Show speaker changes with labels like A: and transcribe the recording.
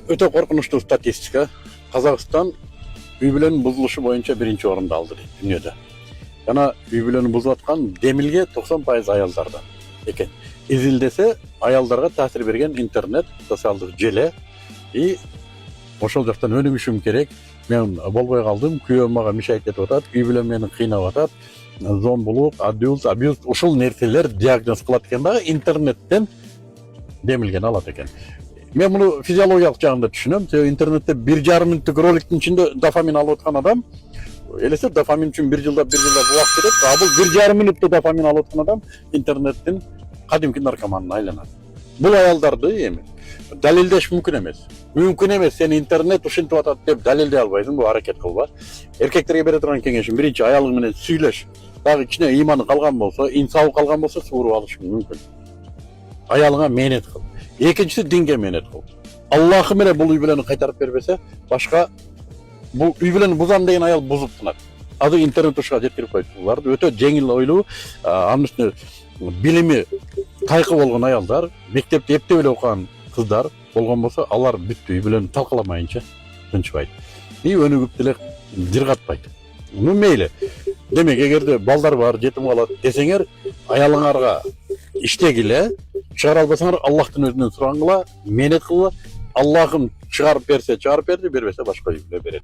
A: Өтө коркунучтуу статистика. Казакстан үй бүлөнүн бузулушу боюнча 1-орунду алды дүйнөдө. Жана үй бүлөнү бузуп аткан демилге 90% аялдардан экен. Изилдесе аялдарга таасир берген интернет, социалдык желе и ошол жактан өнүгүшүм керек. Мен болбой калдым, күйөөм мага мешайт этип атат, үй бүлөм мени кыйнап атат. Зомбулук, абьюз, ушул нерселер диагноз кылат экен дагы интернеттен демилгени алат экен. Мен муну физиологиялык жагында түшүнөм. Себеби интернетте 1,5 мүнөттүк роликтин ичинде дофамин алып аткан адам, элесе дофамин үчүн 1 жылда убакыт кетет. А бул 1,5 мүнөттө дофамин алып аткан адам интернеттин кадимки наркоманына айланат. Бул аялдарды эми далилдеш мүмкүн эмес. Мүмкүн эмес, сени интернет ушинтип атат деп далилдей албайсың, бул аракет кылба. Эркектерге бере турган кеңешим, биринчи аялың менен сүйлөш. Дагы кичине ыйманы калган болсо, инсабы калган болсо сууруп алышың мүмкүн. Аялыңа мээнет кыл. Экинчиси динге мээнет кыл. Аллахы менен бул үй бүлөнү кайтарып бербесе, башка бул үй бүлөнү бузам деген аял бузуп тынат. Азыр интернет ушуга жеткирип койду. Буларды өтө жеңил ойлуу, анын үстүнө билими тайкы болгон аялдар, мектепте эптеп эле окуган кыздар болгон болсо, алар бүттү үй бүлөнү талкаламайынча тынчпайт. И өнүгүп деле жыргатпайт. Ну мейли. Демек, эгерде балдар бар, жетим калат десеңер, аялыңарга иштегиле, чыгара албасаңар Аллахтын өзүнөн сурангыла, мээнет кылгыла. Аллахым чыгарып берсе чыгарып берди, бербесе башка үй бүлө берет.